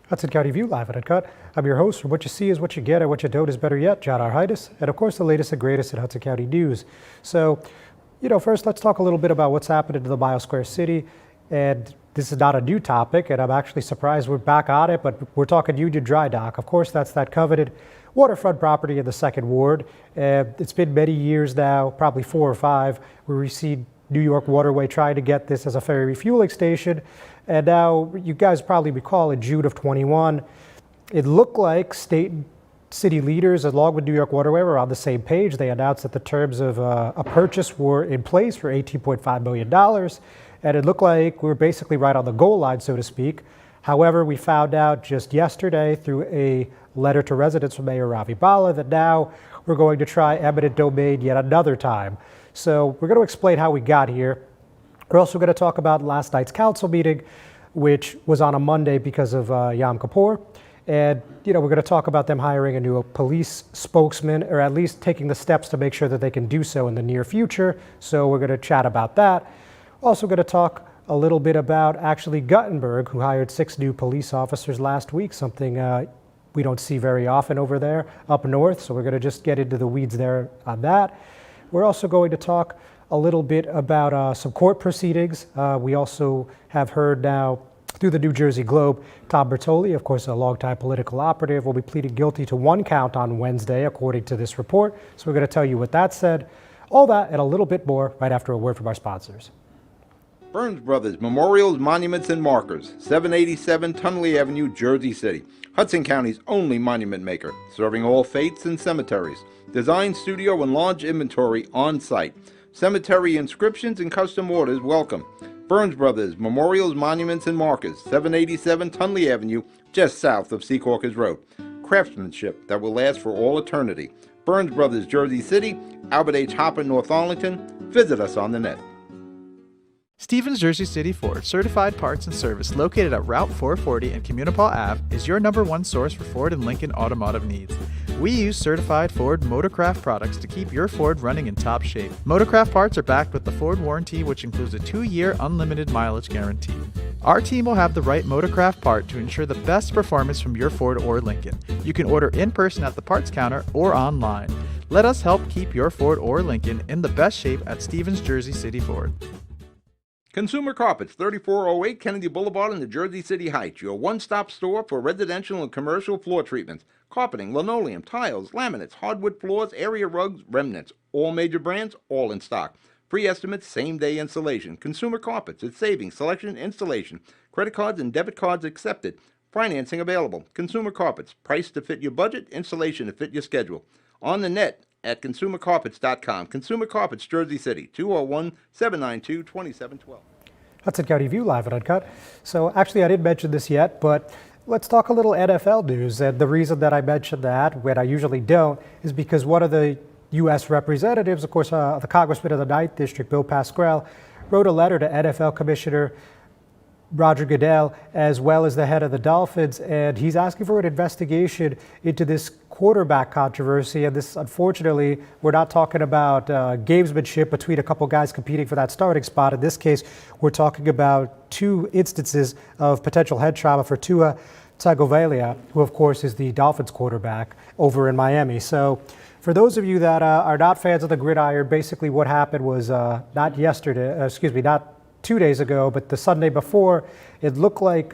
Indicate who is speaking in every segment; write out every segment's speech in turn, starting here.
Speaker 1: Hudson County View live and uncut. I'm your host. What you see is what you get, and what you don't is better yet. John R. Heinis, and of course the latest and greatest in Hudson County news. So, first let's talk a little bit about what's happening to the Mile Square City. And this is not a new topic, and I'm actually surprised we're back on it, but we're talking Union Dry Dock. Of course, that's that coveted waterfront property in the Second Ward. It's been many years now, probably 4 or 5, where we see New York Waterway trying to get this as a ferry refueling station. And now, you guys probably recall in June of 21, it looked like state and city leaders, along with New York Waterway, were on the same page. They announced that the terms of a purchase were in place for $18.5 million. And it looked like we were basically right on the goal line, so to speak. However, we found out just yesterday through a letter to residents from Mayor Ravi Bala that now we're going to try eminent domain yet another time. So we're going to explain how we got here. We're also going to talk about last night's council meeting, which was on a Monday because of Yom Kippur. And, we're going to talk about them hiring a new police spokesman, or at least taking the steps to make sure that they can do so in the near future. So we're going to chat about that. Also going to talk a little bit about actually Guttenberg, who hired 6 new police officers last week, something we don't see very often over there up north. So we're going to just get into the weeds there on that. We're also going to talk a little bit about some court proceedings. We also have heard now through the New Jersey Globe, Tom Bertoli, of course, a longtime political operative, will be pleading guilty to 1 count on Wednesday, according to this report. So we're going to tell you what that said. All that and a little bit more right after a word from our sponsors.
Speaker 2: Burns Brothers Memorials, Monuments, and Markers, 787 Tunley Avenue, Jersey City. Hudson County's only monument maker, serving all faiths and cemeteries. Design, studio, and large inventory on site. Cemetery inscriptions and custom orders welcome. Burns Brothers Memorials, Monuments, and Markers, 787 Tunley Avenue, just south of Secaucus Road. Craftsmanship that will last for all eternity. Burns Brothers, Jersey City, Albert H. Hopper, North Arlington. Visit us on the net.
Speaker 3: Stevens Jersey City Ford Certified Parts and Service, located at Route 440 and Communipaw Ave, is your #1 source for Ford and Lincoln automotive needs. We use certified Ford Motorcraft products to keep your Ford running in top shape. Motorcraft parts are backed with the Ford warranty, which includes a 2-year unlimited mileage guarantee. Our team will have the right Motorcraft part to ensure the best performance from your Ford or Lincoln. You can order in person at the parts counter or online. Let us help keep your Ford or Lincoln in the best shape at Stevens Jersey City Ford.
Speaker 2: Consumer Carpets, 3408 Kennedy Boulevard in the Jersey City Heights, your one-stop store for residential and commercial floor treatments, carpeting, linoleum, tiles, laminates, hardwood floors, area rugs, remnants, all major brands, all in stock. Free estimates, same-day installation. Consumer Carpets, it's savings, selection, installation. Credit cards and debit cards accepted. Financing available. Consumer Carpets, price to fit your budget, installation to fit your schedule. On the net at consumercarpets.com. Consumer Carpets, Jersey City, 201-792-2712.
Speaker 1: Hudson County View live and uncut. So actually, I didn't mention this yet, but let's talk a little NFL news. And the reason that I mentioned that, when I usually don't, is because one of the U.S. representatives, of course, the congressman of the 9th District, Bill Pascrell, wrote a letter to NFL Commissioner Roger Goodell, as well as the head of the Dolphins, and he's asking for an investigation into this quarterback controversy. And this, unfortunately, we're not talking about gamesmanship between a couple guys competing for that starting spot. In this case, we're talking about 2 instances of potential head trauma for Tua Tagovailoa, who, of course, is the Dolphins quarterback over in Miami. So for those of you that are not fans of the gridiron, basically what happened was not 2 days ago, but the Sunday before, it looked like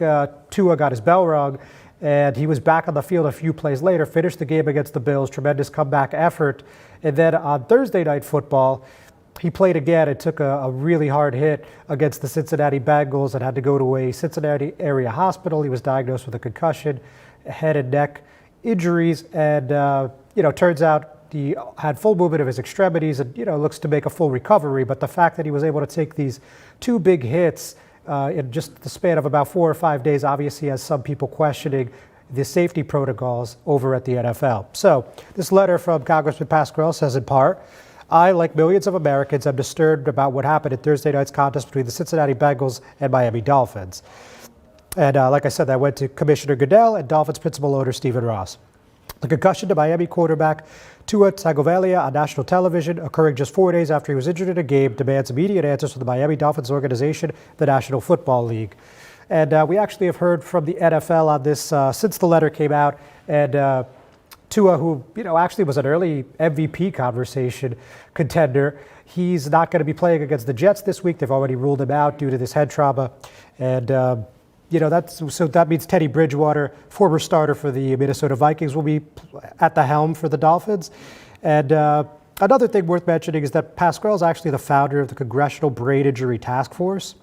Speaker 1: Tua got his bell rung, and he was back on the field a few plays later, finished the game against the Bills, tremendous comeback effort. And then on Thursday Night Football, he played again and took a really hard hit against the Cincinnati Bengals and had to go to a Cincinnati area hospital. He was diagnosed with a concussion, head and neck injuries, and turns out he had full movement of his extremities and, looks to make a full recovery. But the fact that he was able to take these 2 big hits in just the span of about 4 or 5 days obviously has some people questioning the safety protocols over at the NFL. So this letter from Congressman Pascrell says in part, I, like millions of Americans, am disturbed about what happened at Thursday night's contest between the Cincinnati Bengals and Miami Dolphins. And like I said, that went to Commissioner Goodell and Dolphins principal owner Stephen Ross. The concussion to Miami quarterback Tua Tagovailoa on national television, occurring just 4 days after he was injured in a game, demands immediate answers from the Miami Dolphins organization, the National Football League. And we actually have heard from the NFL on this since the letter came out. And Tua, who actually was an early MVP conversation contender, he's not going to be playing against the Jets this week. They've already ruled him out due to this head trauma. And that means Teddy Bridgewater, former starter for the Minnesota Vikings, will be at the helm for the Dolphins. And another thing worth mentioning is that Pasquale is actually the founder of the Congressional Brain Injury Task Force.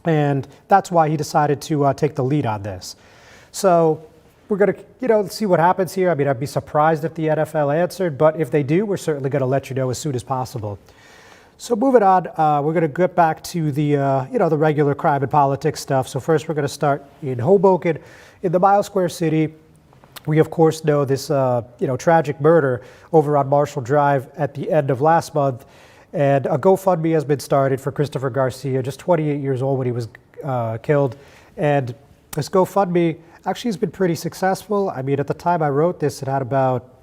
Speaker 1: And that's why he decided to take the lead on this. So we're going to, see what happens here. I mean, I'd be surprised if the NFL answered, but if they do, we're certainly going to let you know as soon as possible. So moving on, we're going to get back to the, the regular crime and politics stuff. So first, we're going to start in Hoboken, in the Mile Square City. We, of course, know this, tragic murder over on Marshall Drive at the end of last month. And a GoFundMe has been started for Christopher Garcia, just 28 years old when he was killed. And this GoFundMe actually has been pretty successful. I mean, at the time I wrote this, it had about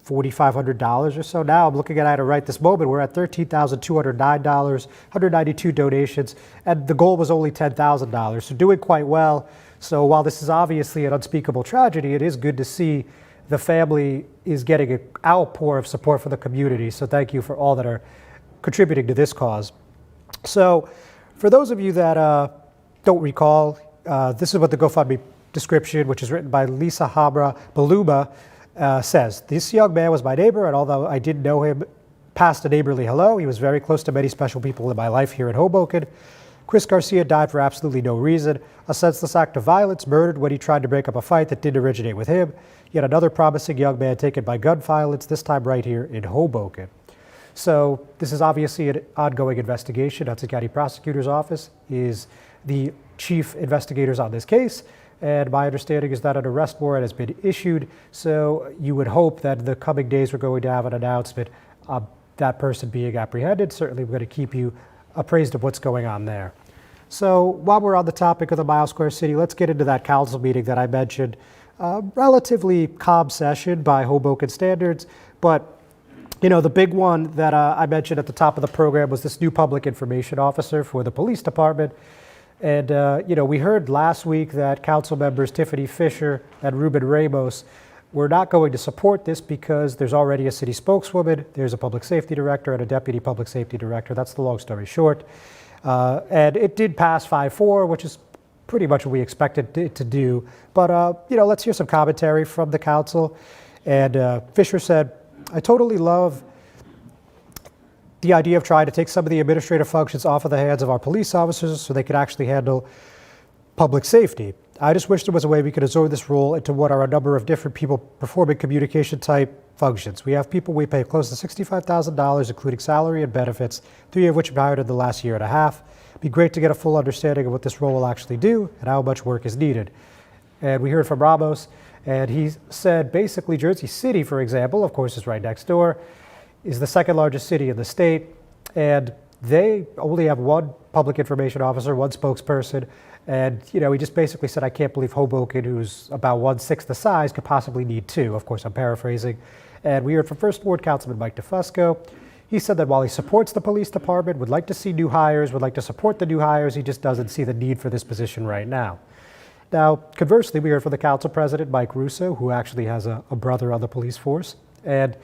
Speaker 1: $4,500 or so. Now I'm looking at it right this moment. We're at $13,209, 192 donations, and the goal was only $10,000. So doing quite well. So while this is obviously an unspeakable tragedy, it is good to see the family is getting an outpour of support for the community. So thank you for all that are contributing to this cause. So for those of you that don't recall, this is what the GoFundMe description, which is written by Lisa Habra Baluma, says. This young man was my neighbor, and although I didn't know him past a neighborly hello, he was very close to many special people in my life here in Hoboken. Chris Garcia died for absolutely no reason, a senseless act of violence, murdered when he tried to break up a fight that didn't originate with him. Yet another promising young man taken by gun violence, this time right here in Hoboken. So this is obviously an ongoing investigation. Hudson County Prosecutor's Office is the chief investigators on this case. And my understanding is that an arrest warrant has been issued. So you would hope that in the coming days we're going to have an announcement of that person being apprehended. Certainly we're going to keep you appraised of what's going on there. So while we're on the topic of the Mile Square City, let's get into that council meeting that I mentioned. Relatively calm session by Hoboken standards, but the big one that I mentioned at the top of the program was this new public information officer for the police department. And, we heard last week that council members Tiffany Fisher and Ruben Ramos were not going to support this because there's already a city spokeswoman, there's a public safety director, and a deputy public safety director. That's the long story short. And it did pass 5-4, which is pretty much what we expected it to do. But, let's hear some commentary from the council. And Fisher said, I totally love the idea of trying to take some of the administrative functions off of the hands of our police officers so they could actually handle public safety. I just wish there was a way we could absorb this role into what are a number of different people performing communication type functions. We have people we pay close to $65,000, including salary and benefits, 3 of which have been hired in the last year and a half. It'd be great to get a full understanding of what this role will actually do and how much work is needed. And we heard from Ramos, and he said basically Jersey City, for example, of course is right next door, is the second largest city in the state, and they only have one public information officer, one spokesperson, and he just basically said, I can't believe Hoboken, who's about 1/6 the size, could possibly need 2. Of course, I'm paraphrasing. And we heard from First Ward Councilman Mike DeFusco. He said that while he supports the police department, would like to see new hires, would like to support the new hires, he just doesn't see the need for this position right now. Now, conversely, we heard from the council president, Mike Russo, who actually has a brother on the police force. And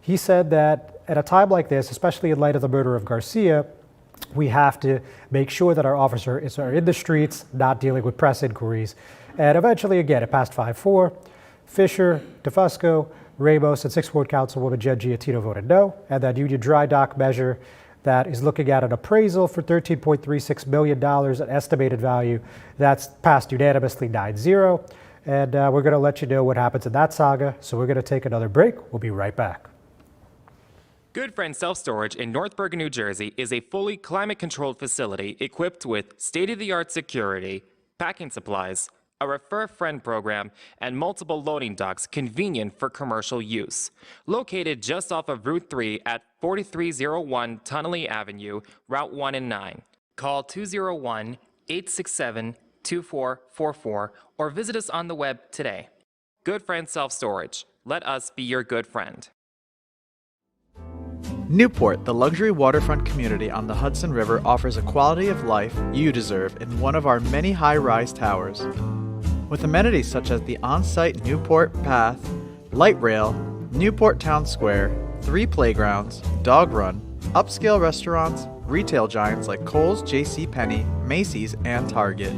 Speaker 1: he said that at a time like this, especially in light of the murder of Garcia, we have to make sure that our officers are in the streets, not dealing with press inquiries. And eventually, again, it passed 5-4. Fisher, DeFusco, Ramos, and 6th Ward Councilwoman Jen Giattino voted no. And that union dry dock measure that is looking at an appraisal for $13.36 million, an estimated value, that's passed unanimously 9-0. And we're going to let you know what happens in that saga. So we're going to take another break. We'll be right back.
Speaker 4: Good Friend Self-Storage in North Bergen, New Jersey is a fully climate-controlled facility equipped with state-of-the-art security, packing supplies, a Refer a Friend program, and multiple loading docks convenient for commercial use. Located just off of Route 3 at 4301 Tunnelly Avenue, Route 1 and 9. Call 201-867-2444 or visit us on the web today. Good Friend Self-Storage. Let us be your good friend.
Speaker 3: Newport, the luxury waterfront community on the Hudson River, offers a quality of life you deserve in one of our many high-rise towers. With amenities such as the on-site Newport Path, light rail, Newport Town Square, 3 playgrounds, dog run, upscale restaurants, retail giants like Kohl's, JCPenney, Macy's, and Target.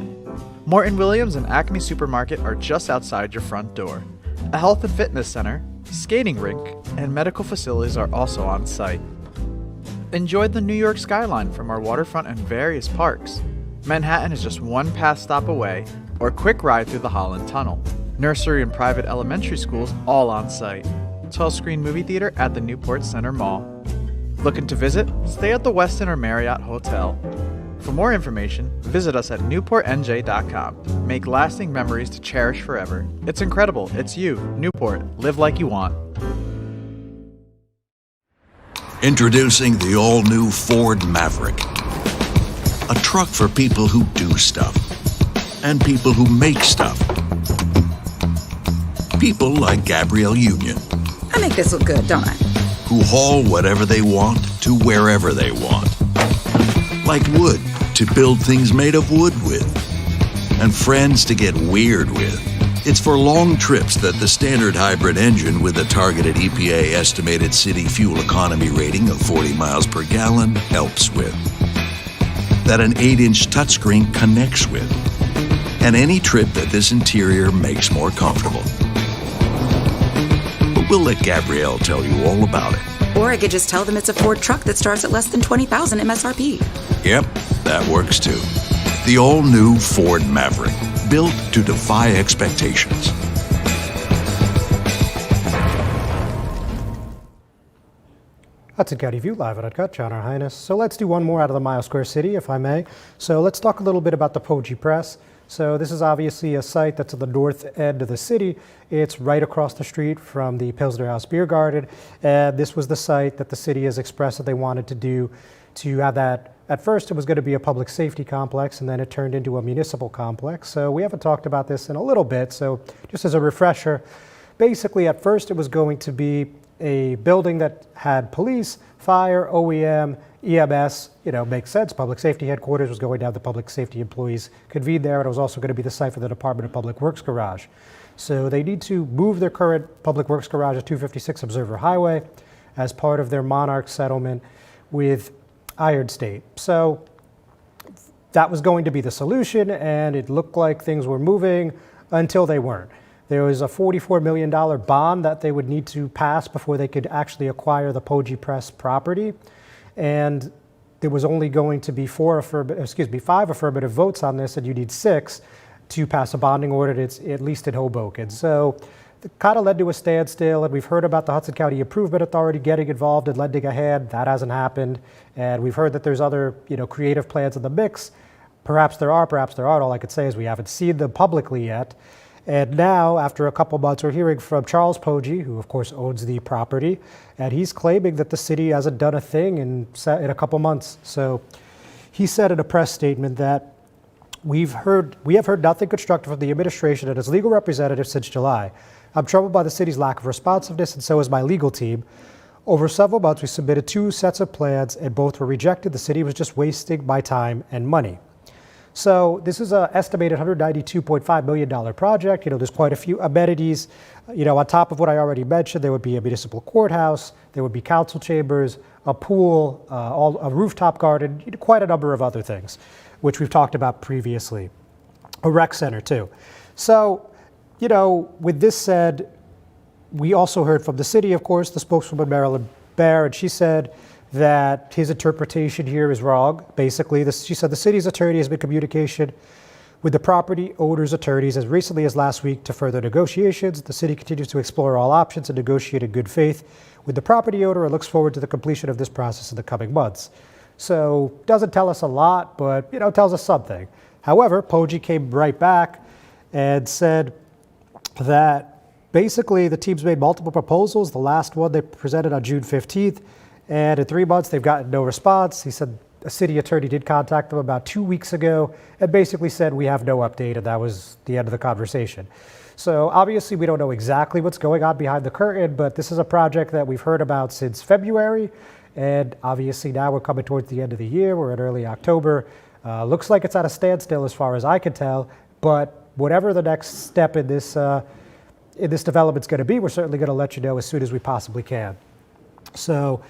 Speaker 3: Morton Williams and Acme Supermarket are just outside your front door. A health and fitness center, skating rink, and medical facilities are also on site. Enjoy the New York skyline from our waterfront and various parks. Manhattan is just one pass stop away, or a quick ride through the Holland Tunnel. Nursery and private elementary schools all on site. 12-screen movie theater at the Newport Center Mall. Looking to visit? Stay at the Westin or Marriott Hotel. For more information, visit us at newportnj.com. Make lasting memories to cherish forever. It's incredible. It's you, Newport. Live like you want.
Speaker 5: Introducing the all-new Ford Maverick. A truck for people who do stuff. And people who make stuff. People like Gabrielle Union.
Speaker 6: I make this look good, don't I?
Speaker 5: Who haul whatever they want to wherever they want. Like wood to build things made of wood with. And friends to get weird with. It's for long trips that the standard hybrid engine with a targeted EPA estimated city fuel economy rating of 40 miles per gallon helps with. That an 8-inch touchscreen connects with. And any trip that this interior makes more comfortable. But we'll let Gabrielle tell you all about it.
Speaker 6: Or I could just tell them it's a Ford truck that starts at less than $20,000 MSRP.
Speaker 5: Yep, that works too. The all-new Ford Maverick, built to defy expectations.
Speaker 1: Hudson County View live at Uncut, John R. Heinis. So let's do one more out of the Mile Square City, if I may. So let's talk a little bit about the Poggi Press. So this is obviously a site that's at the north end of the city. It's right across the street from the Pilsner House Beer Garden. And this was the site that the city has expressed that they wanted to do to have that. At first, it was going to be a public safety complex, and then it turned into a municipal complex. So we haven't talked about this in a little bit. So just as a refresher, basically at first it was going to be a building that had police, fire, OEM, EMS, makes sense. Public safety headquarters was going to have the public safety employees convened there, and it was also going to be the site for the Department of Public Works garage. So they need to move their current Public Works garage at 256 Observer Highway as part of their Monarch settlement with Iron State. So that was going to be the solution, and it looked like things were moving until they weren't. There was a $44 million bond that they would need to pass before they could actually acquire the Poggi Press property. And there was only going to be 5 affirmative votes on this, and you need 6 to pass a bonding order, at least in Hoboken. So it kind of led to a standstill, and we've heard about the Hudson County Improvement Authority getting involved and lending a hand. That hasn't happened. And we've heard that there's other, creative plans in the mix. Perhaps there are, perhaps there aren't. All I could say is we haven't seen them publicly yet. And now, after a couple months, we're hearing from Charles Poggi, who of course owns the property, and he's claiming that the city hasn't done a thing in a couple months. So he said in a press statement that we have heard nothing constructive from the administration and its legal representative since July. I'm troubled by the city's lack of responsiveness, and so is my legal team. Over several months, we submitted 2 sets of plans, and both were rejected. The city was just wasting my time and money. So this is an estimated $192.5 million project. There's quite a few amenities. On top of what I already mentioned, there would be a municipal courthouse, there would be council chambers, a pool, a rooftop garden, quite a number of other things, which we've talked about previously. A rec center too. So, with this said, we also heard from the city, of course, the spokeswoman Marilyn Baer, and she said that his interpretation here is wrong. Basically, she said the city's attorney has been in communication with the property owner's attorneys as recently as last week to further negotiations. The city continues to explore all options and negotiate in good faith with the property owner and looks forward to the completion of this process in the coming months. So, doesn't tell us a lot, but, tells us something. However, Poggi came right back and said that basically the team's made multiple proposals. The last one they presented on June 15th. And in 3 months, they've gotten no response. He said a city attorney did contact them about 2 weeks ago and basically said, we have no update, and that was the end of the conversation. So obviously, we don't know exactly what's going on behind the curtain, but this is a project that we've heard about since February, And obviously now we're coming towards the end of the year. We're in early October. Looks like it's at a standstill as far as I can tell. But whatever the next step in this development is going to be, we're certainly going to let you know as soon as we possibly can. So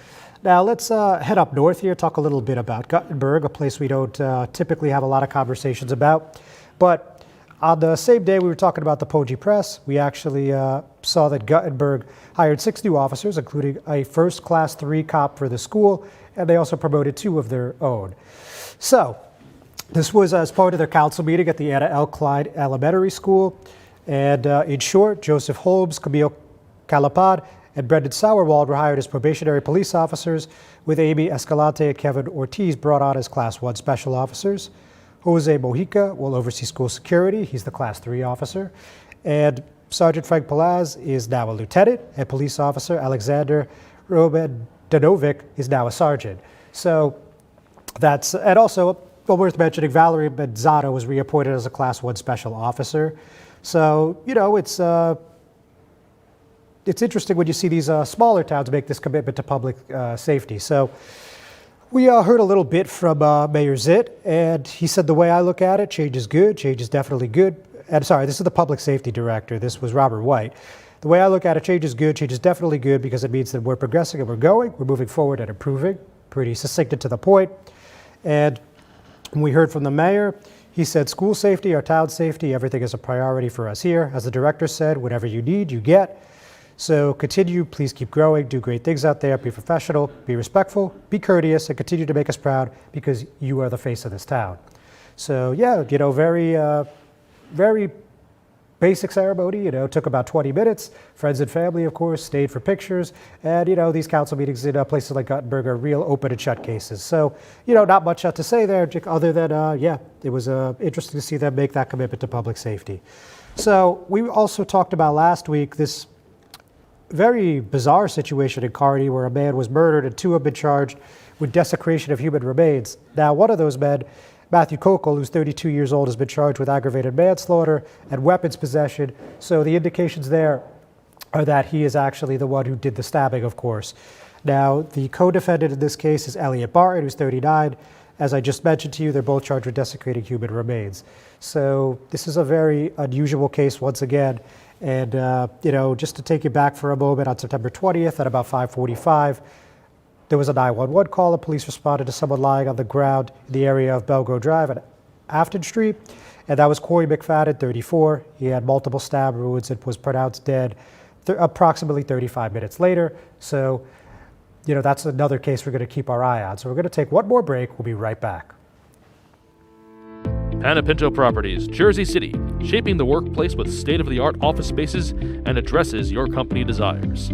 Speaker 1: now let's head up north here, talk a little bit about Guttenberg, a place we don't typically have a lot of conversations about. But on the same day we were talking about the Poggi Press, we actually saw that Guttenberg hired 6 new officers, including a first class 3 cop for the school, and they also promoted 2 of their own. So this was as part of their council meeting at the Anna L. Klein Elementary School. And in short, Joseph Holmes, Camille Calapad, and Brendan Sauerwald were hired as probationary police officers, with Amy Escalante and Kevin Ortiz brought on as Class 1 special officers. Jose Mojica will oversee school security. He's the Class 3 officer. And Sergeant Frank Palaz is now a lieutenant, and police officer Alexander Robedanovic is now a sergeant. So that's, and also, well, worth mentioning, Valerie Benzato was reappointed as a Class 1 special officer. So, you know, it's interesting when you see these smaller towns make this commitment to public safety. So we heard a little bit from Mayor Zitt, and he said the way I look at it, change is good, change is definitely good. And sorry, this is the public safety director. This was Robert White. The way I look at it, change is good, change is definitely good, because it means that we're progressing and we're moving forward and improving. Pretty succinct and to the point. And we heard from the mayor. He said, school safety, our town safety, everything is a priority for us here. As the director said, whatever you need, you get. So continue, please keep growing, do great things out there, be professional, be respectful, be courteous, and continue to make us proud, because you are the face of this town. So yeah, you know, very basic ceremony, you know, took about 20 minutes. Friends and family, of course, stayed for pictures. And, you know, these council meetings in places like Guttenberg are real open and shut cases. So, you know, not much to say there, other than, yeah, it was interesting to see them make that commitment to public safety. So we also talked about last week this very bizarre situation in Kearney where a man was murdered and 2 have been charged with desecration of human remains. Now, one of those men, Matthew Kokel, who's 32 years old, has been charged with aggravated manslaughter and weapons possession. So the indications there are that he is actually the one who did the stabbing, of course. Now, the co-defendant in this case is Elliot Barton, who's 39. As I just mentioned to you, they're both charged with desecrating human remains. So this is a very unusual case once again. And, you know, just to take you back for a moment, on September 20th at about 5:45, there was a 911 call. The police responded to someone lying on the ground in the area of Belgrove Drive and Afton Street. And that was Corey McFadden, 34. He had multiple stab wounds and was pronounced dead approximately 35 minutes later. So, you know, that's another case we're going to keep our eye on. So we're going to take one more break. We'll be right back.
Speaker 7: Panapinto Properties, Jersey City, shaping the workplace with state-of-the-art office spaces and addresses your company desires.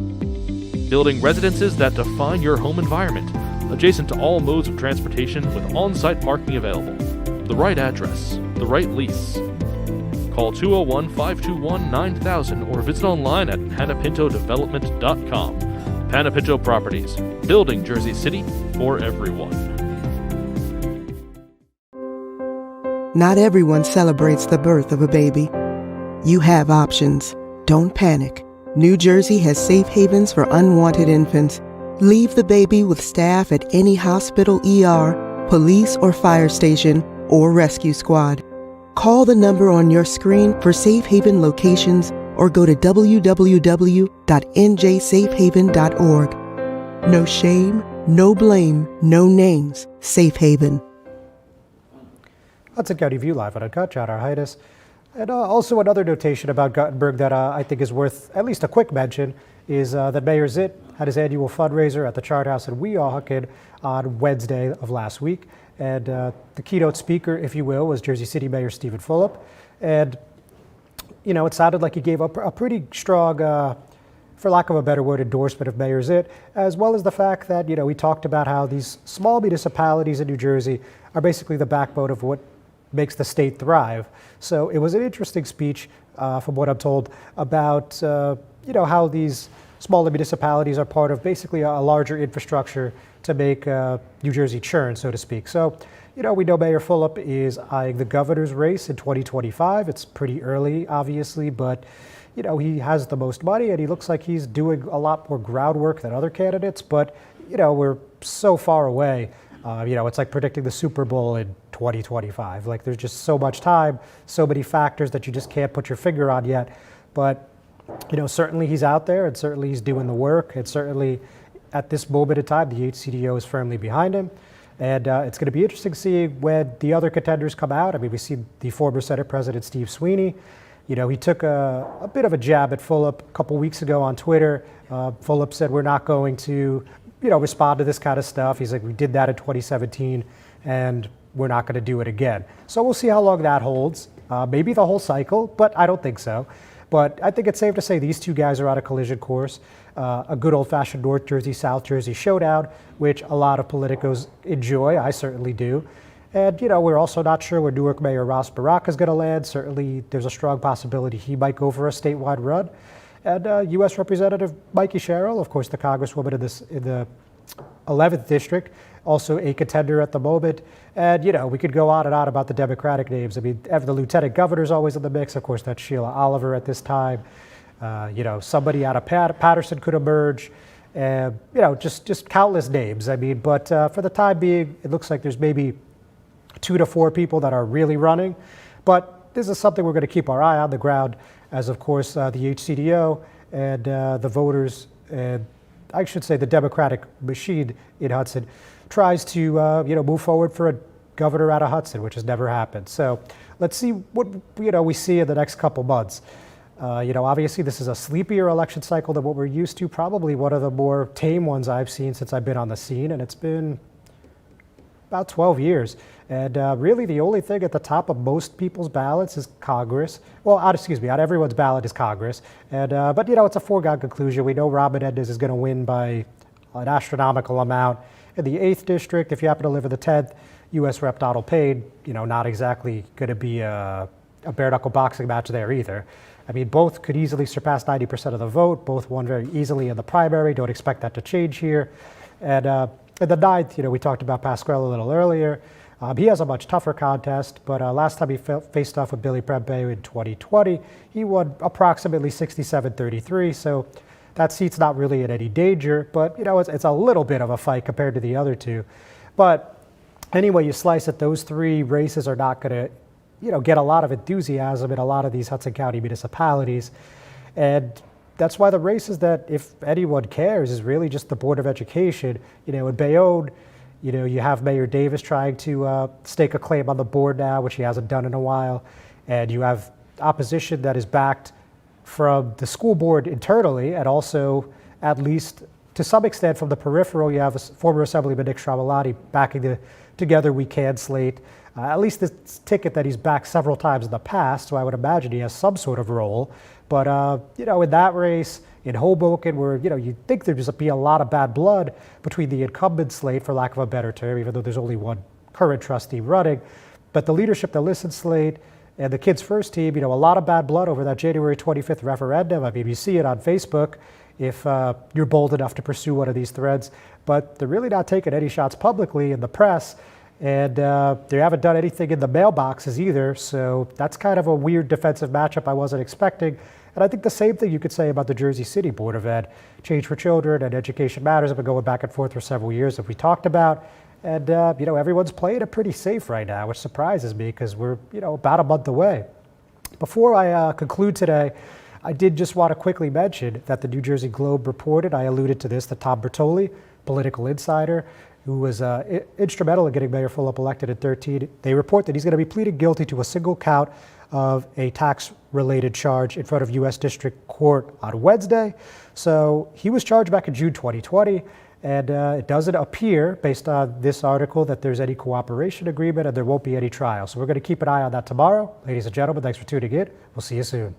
Speaker 7: Building residences that define your home environment, adjacent to all modes of transportation with on-site parking available. The right address, the right lease. Call 201-521-9000 or visit online at panapintodevelopment.com. Panapinto Properties, building Jersey City for everyone.
Speaker 8: Not everyone celebrates the birth of a baby. You have options. Don't panic. New Jersey has safe havens for unwanted infants. Leave the baby with staff at any hospital, ER, police or fire station, or rescue squad. Call the number on your screen for safe haven locations or go to www.njsafehaven.org. No shame, no blame, no names. Safe Haven.
Speaker 1: Hudson County View Live on Uncut, John R. Heinis. And also another notation about Guttenberg that I think is worth at least a quick mention is that Mayor Zitt had his annual fundraiser at the Chart House in Weehawken on Wednesday of last week. And the keynote speaker, if you will, was Jersey City Mayor Stephen Fulop. And, you know, it sounded like he gave a pretty strong, for lack of a better word, endorsement of Mayor Zitt, as well as the fact that, you know, he talked about how these small municipalities in New Jersey are basically the backbone of what makes the state thrive. So it was an interesting speech, from what I'm told, about you know, how these smaller municipalities are part of basically a larger infrastructure to make New Jersey churn, so to speak. So, you know, we know Mayor Fulop is eyeing the governor's race in 2025. It's pretty early, obviously, but you know, he has the most money and he looks like he's doing a lot more groundwork than other candidates. But we're so far away. It's like predicting the Super Bowl in 2025. Like, there's just so much time, so many factors that you just can't put your finger on yet. But, certainly he's out there, and certainly he's doing the work, and certainly at this moment in time, the HCDO is firmly behind him. And it's going to be interesting to see when the other contenders come out. I mean, we see the former Senate President Steve Sweeney. He took a bit of a jab at Fulop a couple weeks ago on Twitter. Fulop said, we're not going to, respond to this kind of stuff. He's like, we did that in 2017, and we're not going to do it again. So we'll see how long that holds. Maybe the whole cycle, but I don't think so. But I think it's safe to say these two guys are on a collision course. A good old-fashioned North Jersey, South Jersey showdown, which a lot of politicos enjoy. I certainly do. And, we're also not sure where Newark Mayor Ross Baraka is going to land. Certainly, there's a strong possibility he might go for a statewide run. And U.S. Representative Mikey Sherrill, of course, the congresswoman in the 11th district, also a contender at the moment. And, we could go on and on about the Democratic names. I mean, the lieutenant governor's always in the mix. Of course, that's Sheila Oliver at this time. Somebody out of Patterson could emerge. Just countless names. I mean, but for the time being, it looks like there's maybe 2 to 4 people that are really running. But this is something we're going to keep our eye on the ground as, of course, the HCDO and the voters, and I should say the Democratic machine in Hudson, tries to, move forward for a governor out of Hudson, which has never happened. So let's see what, we see in the next couple months. Obviously this is a sleepier election cycle than what we're used to, probably one of the more tame ones I've seen since I've been on the scene, and it's been about 12 years. And really the only thing at the top of most people's ballots is Congress. Well, on everyone's ballot is Congress. And but it's a foregone conclusion. We know Rob Menendez is going to win by an astronomical amount. In the 8th district, if you happen to live in the 10th, U.S. Rep. Donald Payne, not exactly going to be a bare-knuckle boxing match there either. I mean, both could easily surpass 90% of the vote. Both won very easily in the primary. Don't expect that to change here. And in the 9th, we talked about Pasquale a little earlier. He has a much tougher contest, but last time he faced off with Billy Prempeh in 2020, he won approximately 67-33. So that seat's not really in any danger, but it's a little bit of a fight compared to the other two. But anyway, you slice it, those 3 races are not going to get a lot of enthusiasm in a lot of these Hudson County municipalities. And that's why the races that, if anyone cares, is really just the Board of Education. In Bayonne, you have Mayor Davis trying to stake a claim on the board now, which he hasn't done in a while. And you have opposition that is backed from the school board internally, and also, at least to some extent, from the peripheral. You have former Assemblyman Nick Stramolati backing the Together We Can slate. At least this ticket that he's backed several times in the past, so I would imagine he has some sort of role. But, in that race, in Hoboken, where, you'd think there'd just be a lot of bad blood between the incumbent slate, for lack of a better term, even though there's only one current trustee running. But the Leadership to Listen slate and the Kids First team, a lot of bad blood over that January 25th referendum. I mean, you see it on Facebook if you're bold enough to pursue one of these threads. But they're really not taking any shots publicly in the press. And they haven't done anything in the mailboxes either. So that's kind of a weird defensive matchup I wasn't expecting. And I think the same thing you could say about the Jersey City Board of Ed. Change for Children and Education Matters have been going back and forth for several years that we talked about. And, everyone's playing it pretty safe right now, which surprises me because we're, about a month away. Before I conclude today, I did just want to quickly mention that the New Jersey Globe reported, I alluded to this, that Tom Bertoli, political insider, who was instrumental in getting Mayor Fulop elected in 2013, they report that he's going to be pleading guilty to a single count of a tax-related charge in front of U.S. District Court on Wednesday. So he was charged back in June 2020, and it doesn't appear, based on this article, that there's any cooperation agreement and there won't be any trial. So we're going to keep an eye on that tomorrow. Ladies and gentlemen, thanks for tuning in. We'll see you soon.